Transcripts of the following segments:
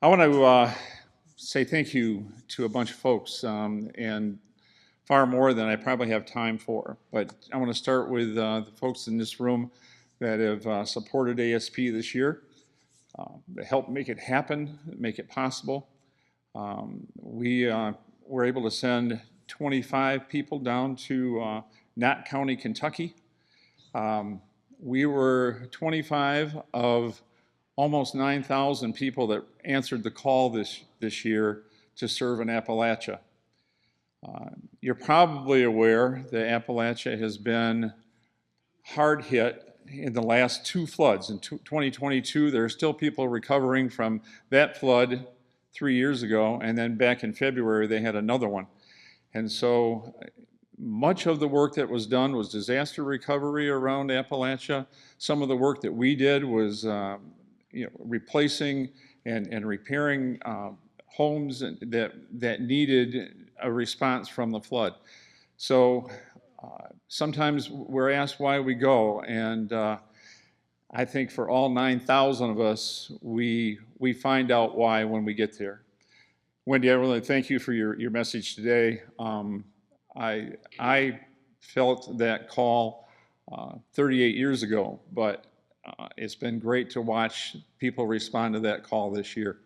I want to say thank you to a bunch of folks, and far more than I probably have time for. But I want to start with the folks in this room that have supported ASP this year, that helped make it happen, make it possible. We were able to send 25 people down to Knott County, Kentucky. We were 25 of almost 9,000 people that answered the call this year to serve in Appalachia. You're probably aware that Appalachia has been hard hit in the last two floods. In 2022, there are still people recovering from that flood 3 years ago, and then back in February, they had another one. And so much of the work that was done was disaster recovery around Appalachia. Some of the work that we did was replacing and repairing homes that needed a response from the flood. So sometimes we're asked why we go, and I think for all 9,000 of us, we find out why when we get there. Wendy, I really thank you for your message today. I felt that call 38 years ago, but it's been great to watch people respond to that call this year.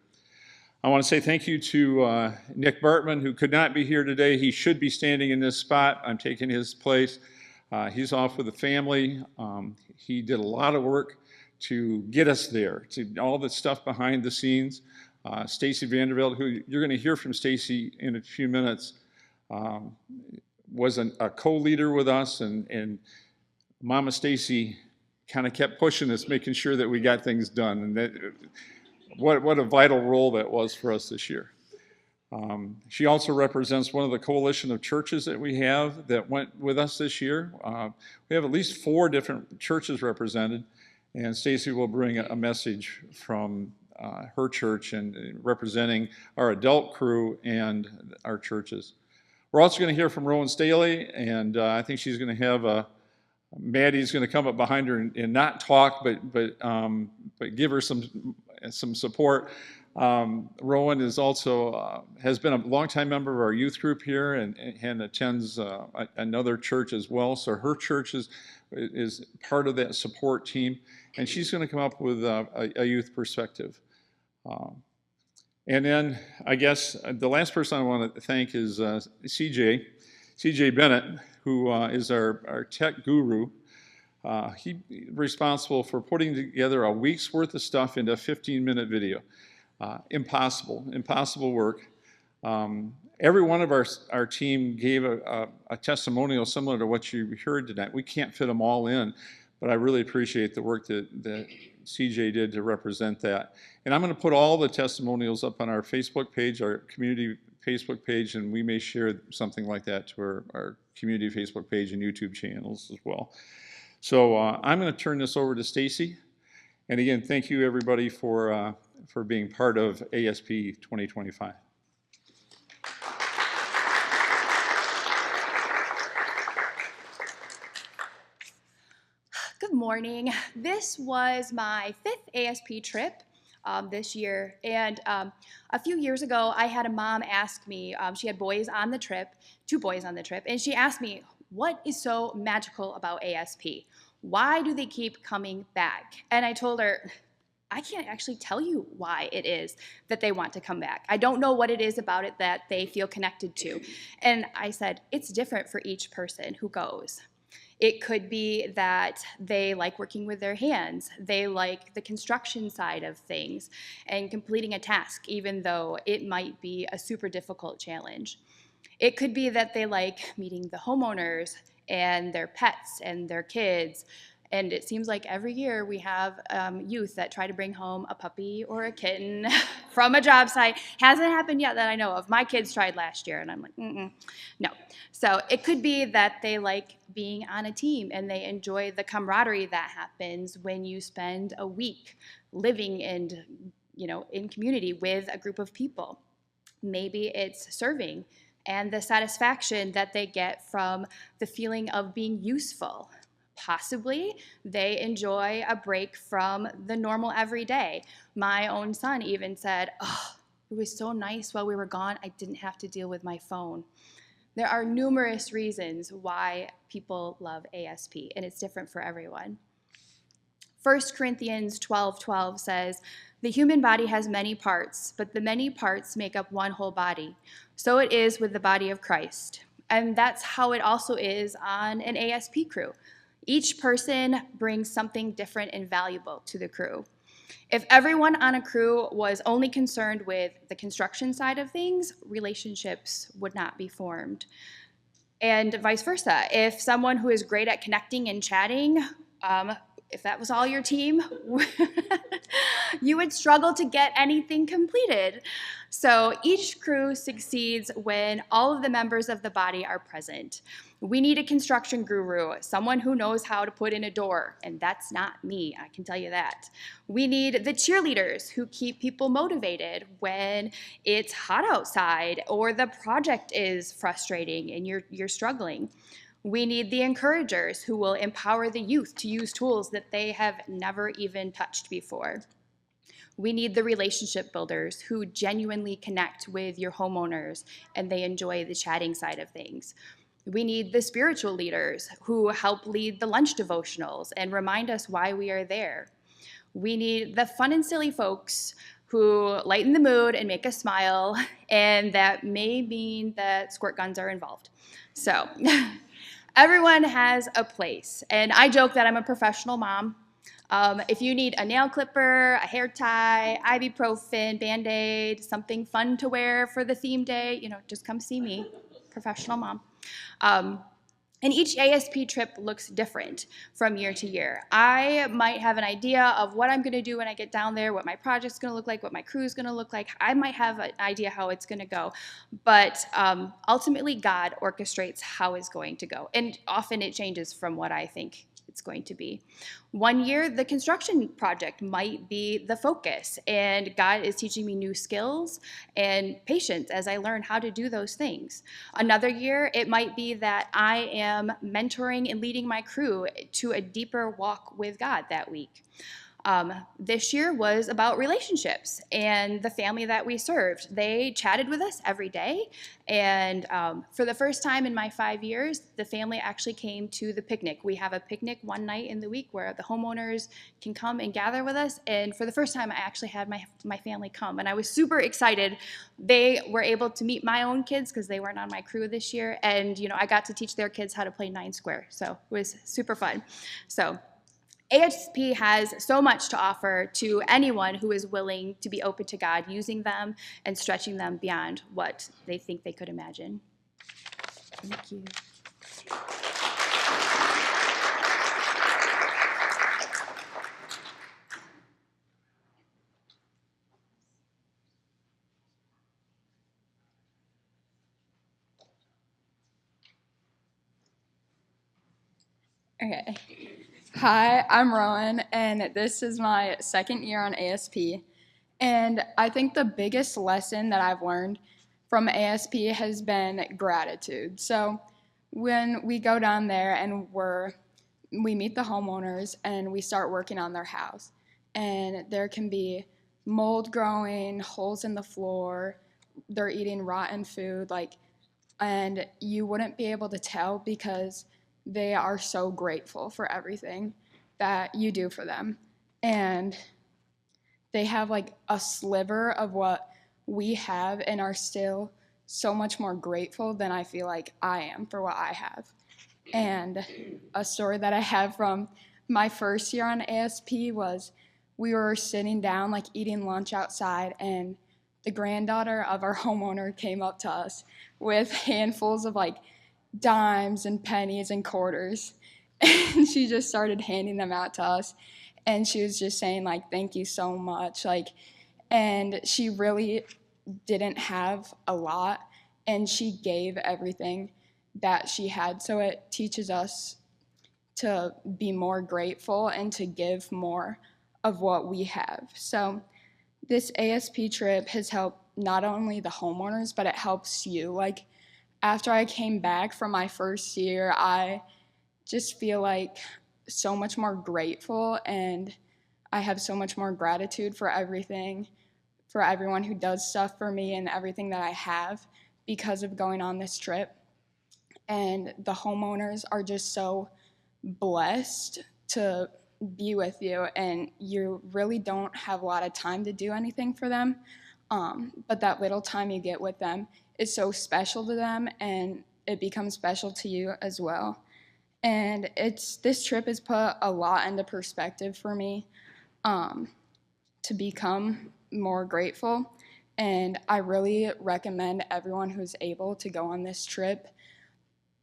I want to say thank you to Nick Bartman, who could not be here today. He should be standing in this spot. I'm taking his place. He's off with the family. He did a lot of work to get us there, to all the stuff behind the scenes. Stacy Vanderbilt, who you're going to hear from Stacy in a few minutes, was a co-leader with us, and Mama Stacy kind of kept pushing us, making sure that we got things done. And what a vital role that was for us this year. She also represents one of the coalition of churches that we have that went with us this year. We have at least 4 different churches represented, and Stacy will bring a message from her church and representing our adult crew and our churches. We're also going to hear from Rowan Staley, and I think she's going to have Maddie's going to come up behind her and not talk, but give her some support. Rowan is also has been a longtime member of our youth group here and attends another church as well. So her church is part of that support team, and she's going to come up with a youth perspective. And then I guess the last person I want to thank is CJ Bennett, who is our tech guru. He's responsible for putting together a week's worth of stuff into a 15-minute video. Impossible work. Every one of our team gave a testimonial similar to what you heard tonight. We can't fit them all in, but I really appreciate the work that CJ did to represent that. And I'm going to put all the testimonials up on our Facebook page, our community Facebook page, and we may share something like that to our community Facebook page and YouTube channels as well. So I'm going to turn this over to Stacy. And again, thank you everybody for being part of ASP 2025. Good morning. This was my 5th ASP trip this year, and a few years ago I had a mom ask me, she had boys on the trip, 2 boys on the trip, and she asked me, what is so magical about ASP? Why do they keep coming back? And I told her, I can't actually tell you why it is that they want to come back. I don't know what it is about it that they feel connected to. And I said, it's different for each person who goes. It could be that they like working with their hands. They like the construction side of things and completing a task, even though it might be a super difficult challenge. It could be that they like meeting the homeowners and their pets and their kids. And it seems like every year we have youth that try to bring home a puppy or a kitten from a job site. Hasn't happened yet that I know of. My kids tried last year, and I'm like, no. So it could be that they like being on a team, and they enjoy the camaraderie that happens when you spend a week living in community with a group of people. Maybe it's serving and the satisfaction that they get from the feeling of being useful. Possibly they enjoy a break from the normal everyday. My own son even said, "Oh, it was so nice while we were gone. I didn't have to deal with my phone." There are numerous reasons why people love ASP, and it's different for everyone. 1 Corinthians 12:12 says, "The human body has many parts, but the many parts make up one whole body. So it is with the body of Christ." And that's how it also is on an ASP crew. Each person brings something different and valuable to the crew. If everyone on a crew was only concerned with the construction side of things, relationships would not be formed. And vice versa. If someone who is great at connecting and chatting, if that was all your team, you would struggle to get anything completed. So each crew succeeds when all of the members of the body are present. We need a construction guru, someone who knows how to put in a door, and that's not me, I can tell you that. We need the cheerleaders who keep people motivated when it's hot outside or the project is frustrating and you're struggling. We need the encouragers who will empower the youth to use tools that they have never even touched before. We need the relationship builders who genuinely connect with your homeowners and they enjoy the chatting side of things. We need the spiritual leaders who help lead the lunch devotionals and remind us why we are there. We need the fun and silly folks who lighten the mood and make us smile, and that may mean that squirt guns are involved. So, everyone has a place, and I joke that I'm a professional mom. If you need a nail clipper, a hair tie, ibuprofen, Band-Aid, something fun to wear for the theme day, just come see me, professional mom. And each ASP trip looks different from year to year. I might have an idea of what I'm going to do when I get down there, what my project's going to look like, what my crew's going to look like. I might have an idea how it's going to go. But ultimately, God orchestrates how it's going to go. And often it changes from what I think it's going to be. One year, the construction project might be the focus, and God is teaching me new skills and patience as I learn how to do those things. Another year, it might be that I am mentoring and leading my crew to a deeper walk with God that week. This year was about relationships and the family that we served. They chatted with us every day, and for the first time in my 5 years, the family actually came to the picnic. We have a picnic one night in the week where the homeowners can come and gather with us, and for the first time, I actually had my family come, and I was super excited. They were able to meet my own kids because they weren't on my crew this year, and I got to teach their kids how to play Nine Square, so it was super fun. So ASP has so much to offer to anyone who is willing to be open to God, using them and stretching them beyond what they think they could imagine. Thank you. Okay. Hi, I'm Rowan, and this is my second year on ASP. And I think the biggest lesson that I've learned from ASP has been gratitude. So when we go down there and we meet the homeowners and we start working on their house, and there can be mold growing, holes in the floor, they're eating rotten food, and you wouldn't be able to tell because they are so grateful for everything that you do for them. And they have a sliver of what we have and are still so much more grateful than I feel like I am for what I have. And a story that I have from my first year on ASP was we were sitting down eating lunch outside, and the granddaughter of our homeowner came up to us with handfuls of dimes and pennies and quarters, and she just started handing them out to us, and she was just saying thank you so much, and she really didn't have a lot, and she gave everything that she had. So it teaches us to be more grateful and to give more of what we have. So this ASP trip has helped not only the homeowners, but it helps you. After I came back from my first year, I just feel like so much more grateful, and I have so much more gratitude for everything, for everyone who does stuff for me and everything that I have because of going on this trip. And the homeowners are just so blessed to be with you, and you really don't have a lot of time to do anything for them. But that little time you get with them is so special to them, and it becomes special to you as well. And this trip has put a lot into perspective for me, to become more grateful. And I really recommend everyone who's able to go on this trip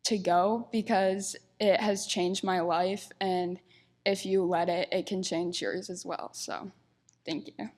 to go, because it has changed my life, and if you let it, it can change yours as well. So thank you.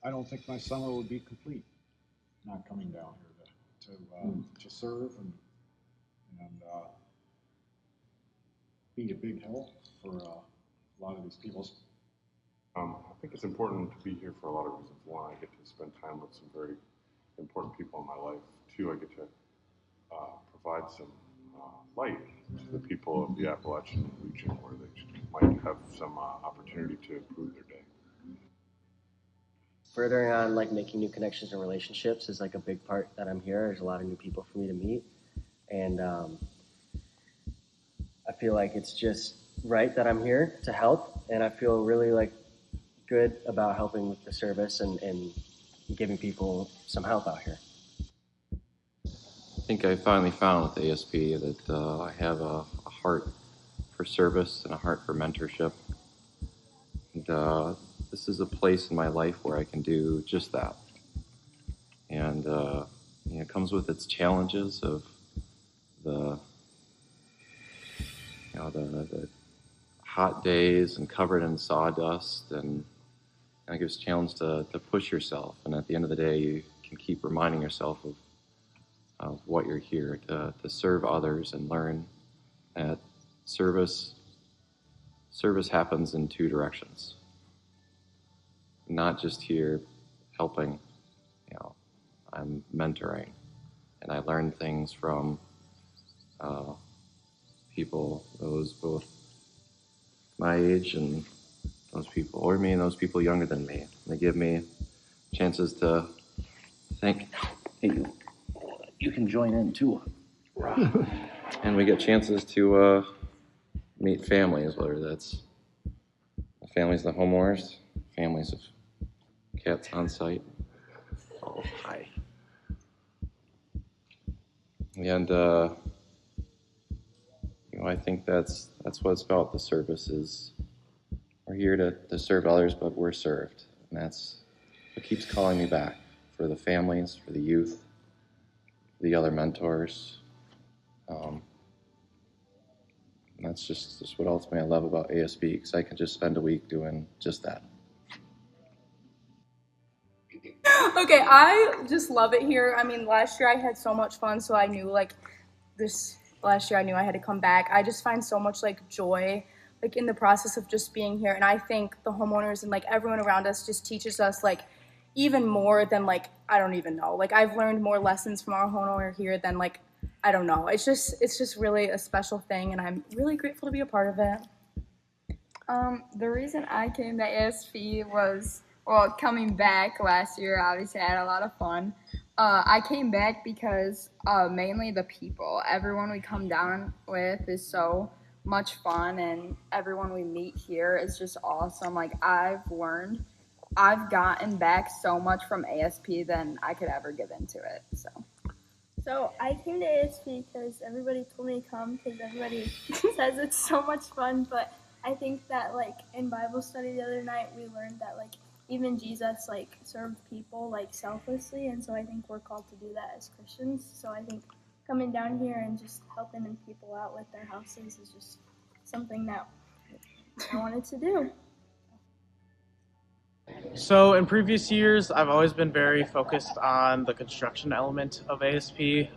I don't think my summer would be complete not coming down here to serve and be a big help for a lot of these people. I think it's important to be here for a lot of reasons. One, I get to spend time with some very important people in my life. Two, I get to provide some light to the people of the Appalachian region where they might have some opportunity to improve their day. Furthering on like making new connections and relationships is like a big part that I'm here. There's a lot of new people for me to meet, and I feel like it's just right that I'm here to help, and I feel really like good about helping with the service and giving people some help out here. I think I finally found with ASP that I have a heart for service and a heart for mentorship. And this is a place in my life where I can do just that. And it comes with its challenges of the hot days and covered in sawdust, and it gives a challenge to push yourself. And at the end of the day, you can keep reminding yourself of what you're here to serve others and learn that service happens in two directions. Not just here helping, I'm mentoring, and I learn things from people, those both my age and those people, or me and those people younger than me. They give me chances to think. Hey, you can join in too. And we get chances to meet families, whether that's families of the homeowners, families of cats on site. Oh, hi. And I think that's what it's about. The service is, we're here to serve others, but we're served, and that's what keeps calling me back, for the families, for the youth, the other mentors. And that's just what ultimately I love about ASB, because I can just spend a week doing just that. Okay, I just love it here. I mean, last year I had so much fun, so I knew last year I knew I had to come back. I just find so much joy in the process of just being here, and I think the homeowners and everyone around us just teaches us even more than I don't even know. I've learned more lessons from our homeowner here than I don't know. It's just really a special thing, and I'm really grateful to be a part of it. The reason I came to ASP was, coming back last year, obviously I had a lot of fun. I came back because mainly the people. Everyone we come down with is so much fun, and everyone we meet here is just awesome. I've gotten back so much from ASP than I could ever give into it. So I came to ASP because everybody told me to come because everybody says it's so much fun, but I think that like in Bible study the other night we learned that like even Jesus like served people like selflessly, and so I think we're called to do that as Christians. So I think coming down here and just helping people out with their houses is just something that I wanted to do. So in previous years, I've always been very focused on the construction element of ASP.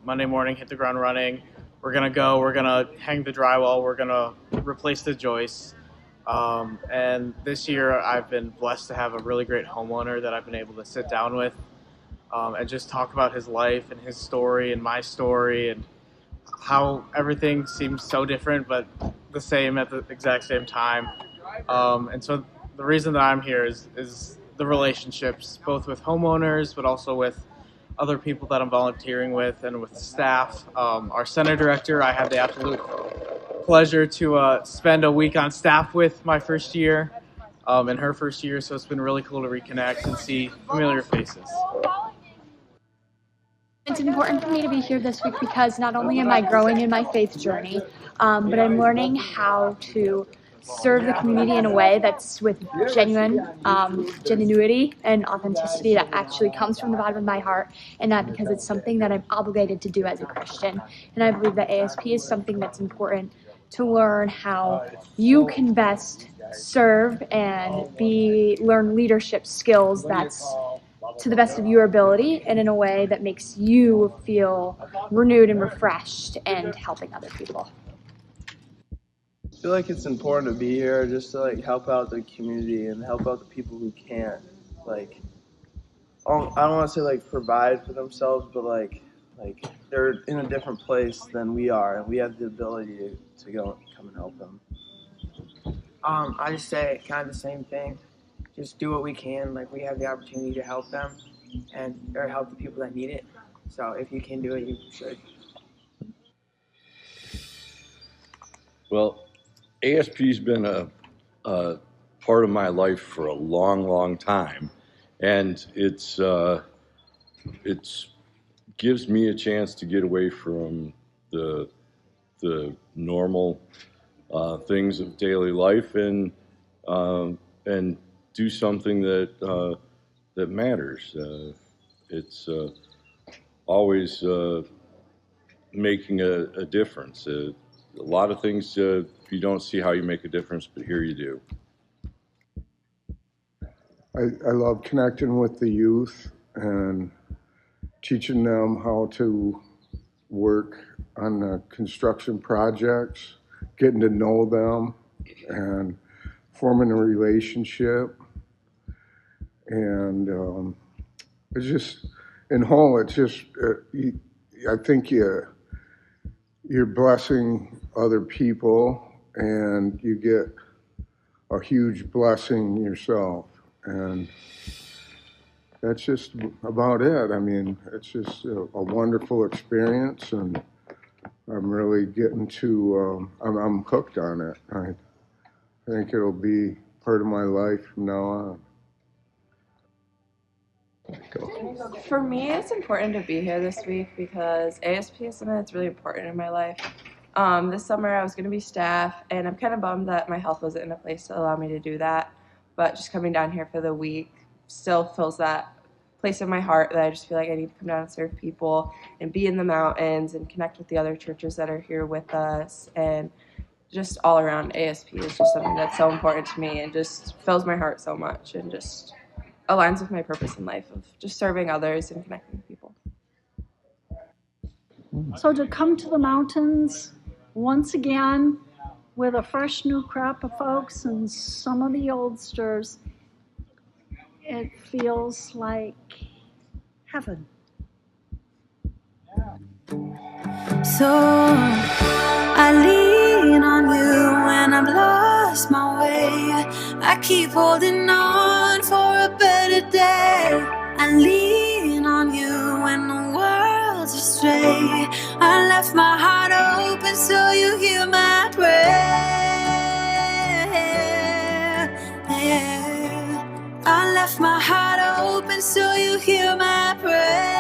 Monday morning, hit the ground running. We're gonna hang the drywall, we're gonna replace the joists. And this year, I've been blessed to have a really great homeowner that I've been able to sit down with and just talk about his life and his story and my story and how everything seems so different but the same at the exact same time. And so the reason that I'm here is the relationships, both with homeowners, but also with other people that I'm volunteering with and with staff. Our center director, I had the absolute pleasure to spend a week on staff with my first year, in her first year, so it's been really cool to reconnect and see familiar faces. It's important for me to be here this week because not only am I growing in my faith journey, but I'm learning how to serve the community in a way that's with genuinity and authenticity that actually comes from the bottom of my heart, and not because it's something that I'm obligated to do as a Christian. And I believe that ASP is something that's important to learn how you can best serve and learn leadership skills that's to the best of your ability and in a way that makes you feel renewed and refreshed and helping other people. I feel like it's important to be here just to like help out the community and help out the people who can't. Like, I don't want to say like provide for themselves, but like they're in a different place than we are, and we have the ability to go come and help them. I just say kind of the same thing. Just do what we can. Like, we have the opportunity to help them or help the people that need it. So if you can do it, you should. Well, ASP's been a part of my life for a long, long time, and it's gives me a chance to get away from the normal things of daily life and do something that matters. It's always making a difference. A lot of things you don't see how you make a difference, but here you do. I love connecting with the youth and teaching them how to work on the construction projects, getting to know them and forming a relationship. And it's just, in whole, it's just, I think you're blessing other people and you get a huge blessing yourself. And that's just about it. I mean, it's just a wonderful experience, and I'm really getting to, I'm hooked on it. I think it'll be part of my life from now on. For me, it's important to be here this week because ASP is something that's really important in my life. This summer I was going to be staff, and I'm kind of bummed that my health wasn't in a place to allow me to do that. But just coming down here for the week still fills that place in my heart that I just feel like I need to come down and serve people and be in the mountains and connect with the other churches that are here with us. And just all around, ASP is just something that's so important to me and just fills my heart so much and just aligns with my purpose in life of just serving others and connecting with people. So to come to the mountains once again with a fresh new crop of folks and some of the oldsters, it feels like heaven. So I lean on you when I've lost my way. I keep holding on for a better day. I lean on you when the world's astray. I left my heart open so you hear my prayer. I left my heart open so you hear my prayer.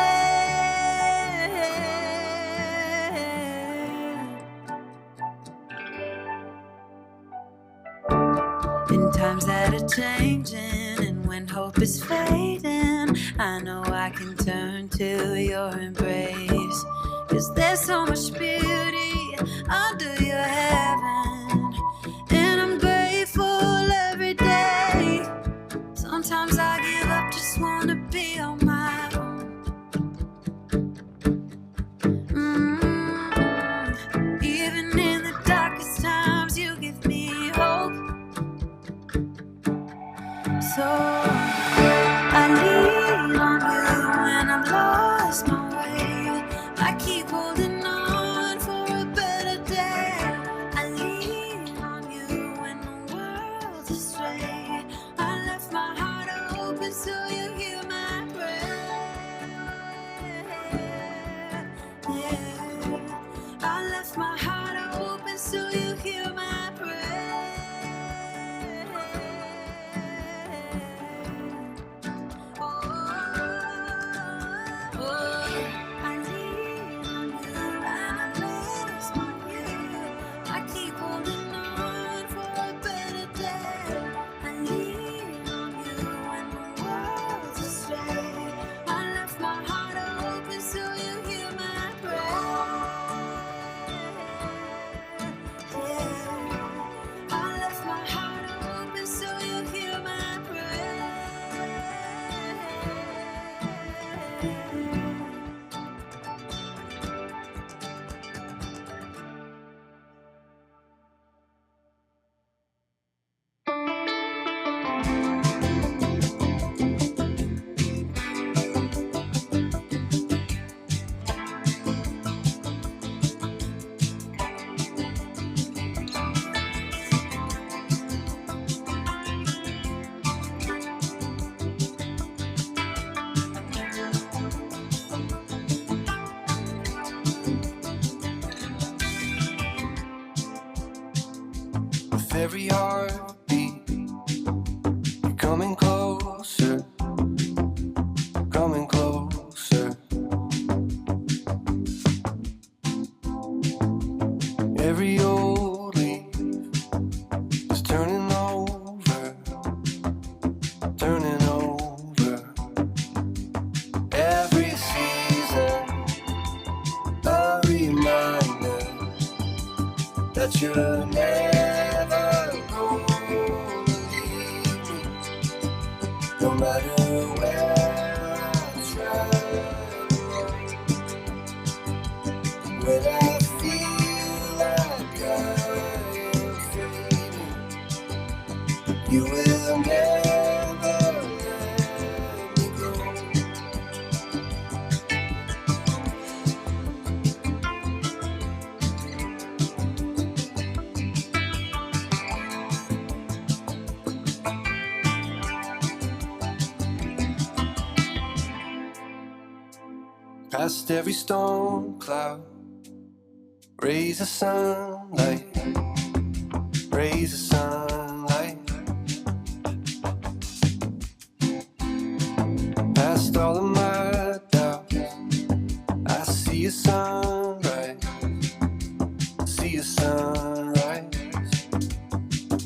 are changing, and when hope is fading, I know I can turn to your embrace. 'Cause there's so much beauty under your heaven, and I'm grateful every day. Sometimes I give up, just wanna be on my own. Even in the darkest times, you give me hope. So I lean on you when I've lost my way. I keep holding on for a better day. I lean on you when the world's astray. I left my heart open so you hear my prayer. Yeah. I left my heart open so you hear my prayer. I lean on you and I'm lost on you. I keep holding on for a better day. I lean on you when the world's astray. I left my heart open so you hear my prayer. I left my heart open so you hear my prayer. With every heartbeat, you're coming closer, coming closer. Every old leaf is turning over, turning over. Every season, a reminder that you're never gonna leave me. No matter where I try to run. When I feel like I am fading, you will never let me go. Past every storm cloud, rays of sunlight, rays of sunlight. Past all of my doubts, I see a sunrise, see a sunrise.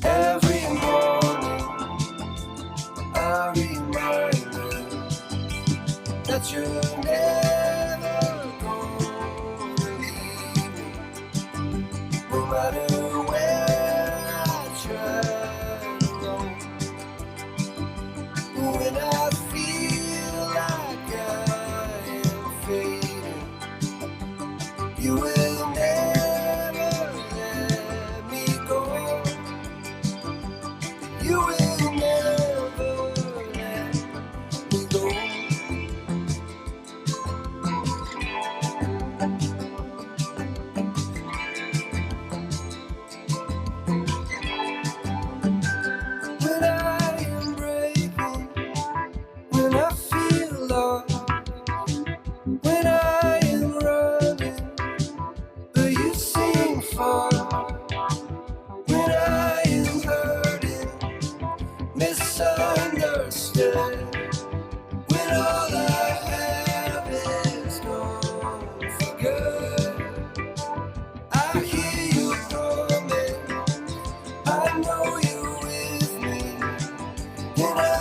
Every morning, a reminder that you're never gonna leave me. No matter where I try to go. When I feel like I am fading, you will never let me go. You will never let me go. When I am breaking, when I feel lost, when I am running, but you seem far. When I am hurting, misunderstood, when all I have is gone for good. I hear you coming, I know you're with me. And